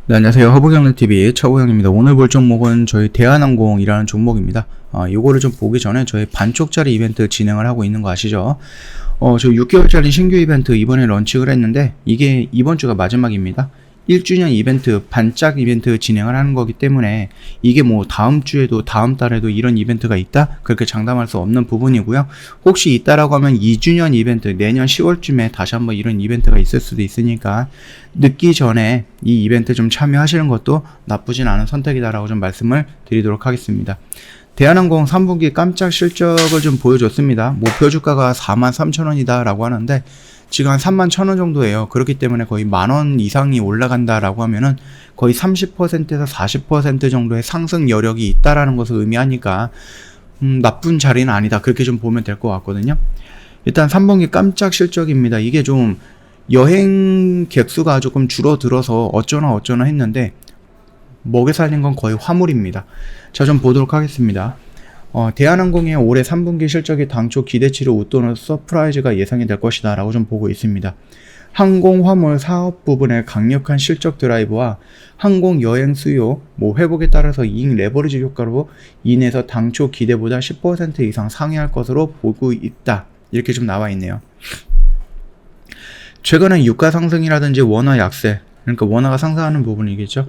네, 안녕하세요. 허브경영TV 차고영입니다. 오늘 볼 종목은 저희 대한항공이라는 종목입니다. 요거를 좀 보기 전에 저희 반쪽짜리 이벤트 진행을 하고 있는 거 아시죠? 저 6개월짜리 신규 이벤트 이번에 런칭을 했는데 이게 이번 주가 마지막입니다. 1주년 이벤트, 반짝 이벤트 진행을 하는 거기 때문에 이게 뭐 다음 주에도 다음 달에도 이런 이벤트가 있다? 그렇게 장담할 수 없는 부분이고요. 혹시 있다라고 하면 2주년 이벤트, 내년 10월쯤에 다시 한번 이런 이벤트가 있을 수도 있으니까 늦기 전에 이 이벤트 좀 참여하시는 것도 나쁘진 않은 선택이다라고 좀 말씀을 드리도록 하겠습니다. 대한항공 3분기 깜짝 실적을 좀 보여줬습니다. 목표 주가가 43,000원이다 라고 하는데 지금 한 31,000원 정도예요. 그렇기 때문에 거의 10,000원 이상이 올라간다라고 하면은 거의 30%에서 40% 정도의 상승 여력이 있다라는 것을 의미하니까 나쁜 자리는 아니다. 그렇게 좀 보면 될 것 같거든요. 일단 3분기 깜짝 실적입니다. 이게 좀 여행 객수가 조금 줄어들어서 어쩌나 했는데 먹여 살린 건 거의 화물입니다. 자, 좀 보도록 하겠습니다. 대한항공의 올해 3분기 실적이 당초 기대치를 웃도는 서프라이즈가 예상이 될 것이다 라고 좀 보고 있습니다. 항공화물 사업 부분의 강력한 실적 드라이브와 항공 여행 수요 회복에 따라서 이익 레버리지 효과로 인해서 당초 기대보다 10% 이상 상회할 것으로 보고 있다. 이렇게 좀 나와 있네요. 최근에 유가 상승이라든지 원화 약세, 그러니까 원화가 상승하는 부분이겠죠.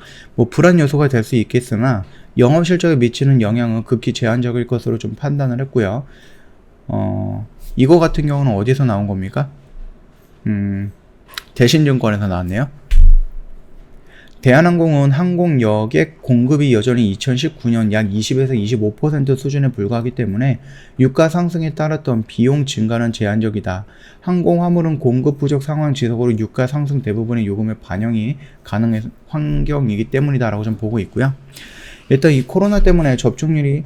불안 요소가 될 수 있겠으나 영업 실적에 미치는 영향은 극히 제한적일 것으로 좀 판단을 했고요. 이거 같은 경우는 어디서 나온 겁니까? 대신증권에서 나왔네요. 대한항공은 항공 여객 공급이 여전히 2019년 약 20에서 25% 수준에 불과하기 때문에 유가 상승에 따랐던 비용 증가는 제한적이다. 항공 화물은 공급 부족 상황 지속으로 유가 상승 대부분의 요금에 반영이 가능한 환경이기 때문이다라고 좀 보고 있고요. 일단 이 코로나 때문에 접종률이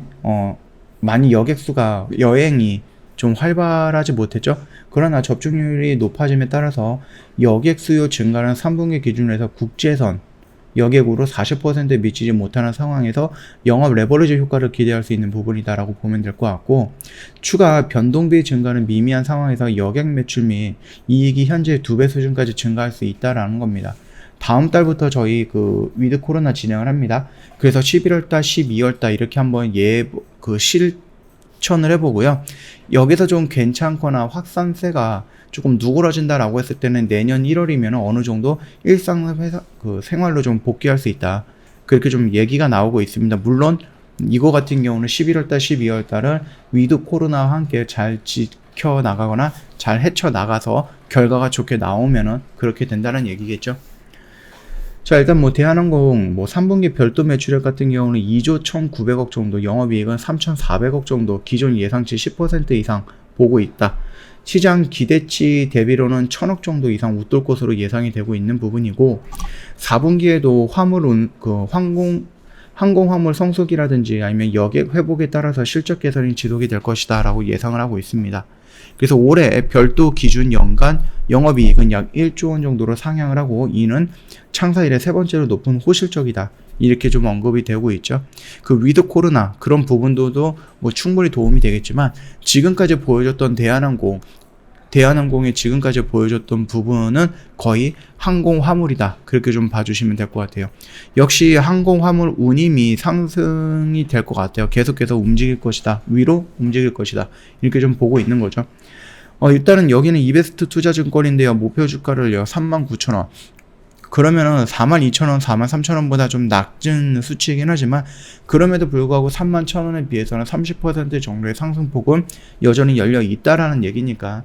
많이 여행이 좀 활발하지 못했죠. 그러나 접종률이 높아짐에 따라서 여객 수요 증가는 3분기 기준으로 해서 국제선 여객으로 40%에 미치지 못하는 상황에서 영업 레버리지 효과를 기대할 수 있는 부분이다라고 보면 될 것 같고, 추가 변동비 증가는 미미한 상황에서 여객 매출 및 이익이 현재 2배 수준까지 증가할 수 있다라는 겁니다. 다음 달부터 저희 위드 코로나 진행을 합니다. 그래서 11월달, 12월달 이렇게 한번 실천을 해보고요. 여기서 좀 괜찮거나 확산세가 조금 누그러진다라고 했을 때는 내년 1월이면 어느 정도 일상 생활로 좀 복귀할 수 있다. 그렇게 좀 얘기가 나오고 있습니다. 물론 이거 같은 경우는 11월달, 12월달을 위드 코로나와 함께 잘 지켜나가거나 잘 헤쳐나가서 결과가 좋게 나오면은 그렇게 된다는 얘기겠죠. 자, 일단 대한항공 3분기 별도 매출액 같은 경우는 2조 1,900억 정도, 영업이익은 3,400억 정도, 기존 예상치 10% 이상 보고 있다. 시장 기대치 대비로는 1,000억 정도 이상 웃돌 것으로 예상이 되고 있는 부분이고, 4분기에도 항공 화물 성수기라든지 아니면 여객 회복에 따라서 실적 개선이 지속이 될 것이다 라고 예상을 하고 있습니다. 그래서 올해 별도 기준 연간 영업이익은 약 1조 원 정도로 상향을 하고, 이는 창사 이래 세 번째로 높은 호실적이다. 이렇게 좀 언급이 되고 있죠. 위드 코로나 그런 부분도 충분히 도움이 되겠지만, 지금까지 보여줬던 대한항공이 지금까지 보여줬던 부분은 거의 항공 화물이다. 그렇게 좀 봐주시면 될 것 같아요. 역시 항공 화물 운임이 상승이 될 것 같아요. 계속해서 움직일 것이다. 위로 움직일 것이다. 이렇게 좀 보고 있는 거죠. 일단은 여기는 이베스트 투자증권인데요. 목표 주가를 39,000원. 그러면은 42,000원, 43,000원보다 좀 낮은 수치이긴 하지만, 그럼에도 불구하고 31,000원에 비해서는 30% 정도의 상승폭은 여전히 열려 있다라는 얘기니까,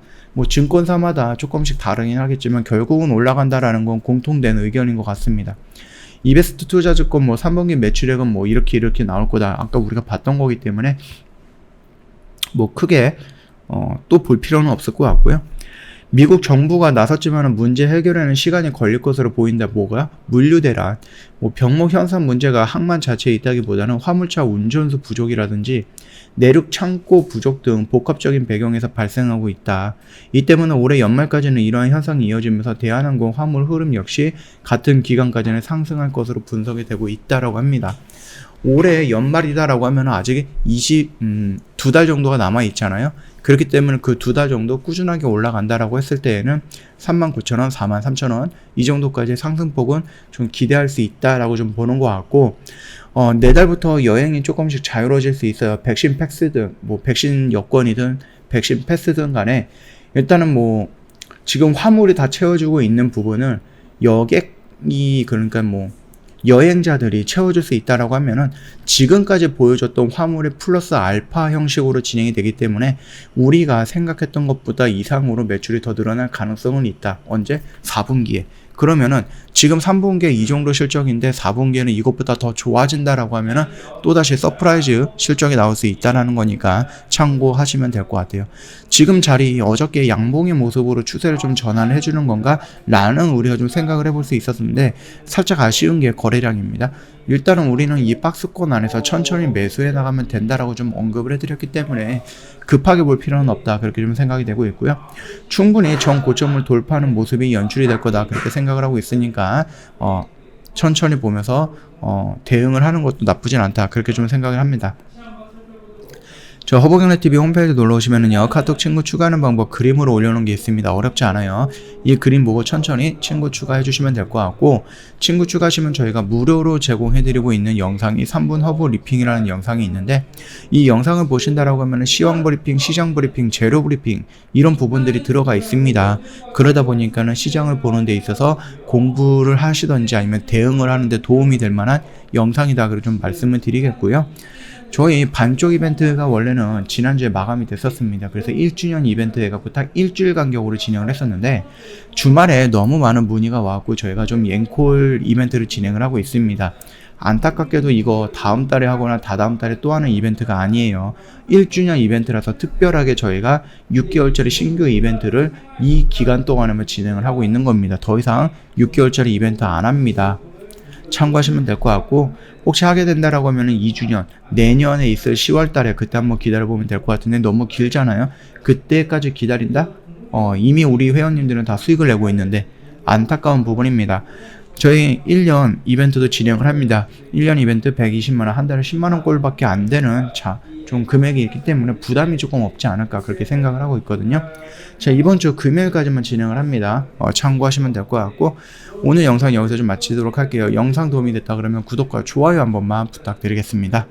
증권사마다 조금씩 다르긴 하겠지만 결국은 올라간다라는 건 공통된 의견인 것 같습니다. 이베스트 투자증권 3분기 매출액은 이렇게 나올 거다. 아까 우리가 봤던 거기 때문에 크게 또 볼 필요는 없을 것 같고요. 미국 정부가 나섰지만 문제 해결에는 시간이 걸릴 것으로 보인다. 물류 대란, 병목 현상 문제가 항만 자체에 있다기보다는 화물차 운전수 부족이라든지 내륙 창고 부족 등 복합적인 배경에서 발생하고 있다. 이 때문에 올해 연말까지는 이러한 현상이 이어지면서 대한항공 화물 흐름 역시 같은 기간까지는 상승할 것으로 분석이 되고 있다라고 합니다. 올해 연말이다라고 하면 아직 2달 정도가 남아 있잖아요. 그렇기 때문에 그 2달 정도 꾸준하게 올라간다라고 했을 때에는 39,000원, 43,000원 이 정도까지 상승폭은 좀 기대할 수 있다라고 좀 보는 것 같고, 내달부터 여행이 조금씩 자유로워질 수 있어요. 백신 패스든 뭐 백신 여권이든 백신 패스든 간에 일단은 뭐 지금 화물이 다 채워주고 있는 부분을 여객이, 그러니까 뭐 여행자들이 채워줄 수 있다라고 하면은 지금까지 보여줬던 화물이 플러스 알파 형식으로 진행이 되기 때문에 우리가 생각했던 것보다 이상으로 매출이 더 늘어날 가능성은 있다. 언제? 4분기에. 그러면은 지금 3분기에 이 정도 실적인데 4분기에는 이것보다 더 좋아진다라고 하면은 또다시 서프라이즈 실적이 나올 수 있다라는 거니까 참고하시면 될 것 같아요. 지금 자리 어저께 양봉의 모습으로 추세를 좀 전환을 해주는 건가? 라는 우리가 좀 생각을 해볼 수 있었는데 살짝 아쉬운 게 거래량입니다. 일단은 우리는 이 박스권 안에서 천천히 매수해 나가면 된다라고 좀 언급을 해드렸기 때문에 급하게 볼 필요는 없다, 그렇게 좀 생각이 되고 있고요. 충분히 전 고점을 돌파하는 모습이 연출이 될 거다, 그렇게 생각을 하고 있으니까 천천히 보면서 대응을 하는 것도 나쁘진 않다, 그렇게 좀 생각을 합니다. 저 허브경제TV 홈페이지 놀러오시면은요, 카톡 친구 추가하는 방법 그림으로 올려놓은 게 있습니다. 어렵지 않아요. 이 그림 보고 천천히 친구 추가해주시면 될 것 같고, 친구 추가하시면 저희가 무료로 제공해드리고 있는 영상이 3분 허브 리핑이라는 영상이 있는데, 이 영상을 보신다라고 하면은 시황 브리핑, 시장 브리핑, 재료 브리핑 이런 부분들이 들어가 있습니다. 그러다 보니까는 시장을 보는 데 있어서 공부를 하시던지 아니면 대응을 하는데 도움이 될 만한 영상이다, 그렇게 좀 말씀을 드리겠고요. 저희 반쪽 이벤트가 원래는 지난주에 마감이 됐었습니다. 그래서 1주년 이벤트 해갖고 딱 일주일 간격으로 진행을 했었는데 주말에 너무 많은 문의가 와갖고 저희가 좀 앵콜 이벤트를 진행을 하고 있습니다. 안타깝게도 이거 다음 달에 하거나 다다음 달에 또 하는 이벤트가 아니에요. 1주년 이벤트라서 특별하게 저희가 6개월짜리 신규 이벤트를 이 기간 동안에만 진행을 하고 있는 겁니다. 더 이상 6개월짜리 이벤트 안 합니다. 참고하시면 될 것 같고, 혹시 하게 된다라고 하면은 2주년 내년에 있을 10월 달에 그때 한번 기다려보면 될 것 같은데 너무 길잖아요. 그때까지 기다린다? 이미 우리 회원님들은 다 수익을 내고 있는데 안타까운 부분입니다. 저희 1년 이벤트도 진행을 합니다. 1년 이벤트 120만원, 한 달에 10만원 꼴밖에 안 되는 좀 금액이 있기 때문에 부담이 조금 없지 않을까, 그렇게 생각을 하고 있거든요. 자, 이번 주 금요일까지만 진행을 합니다. 참고하시면 될 것 같고, 오늘 영상 여기서 좀 마치도록 할게요. 영상 도움이 됐다 그러면 구독과 좋아요 한 번만 부탁드리겠습니다.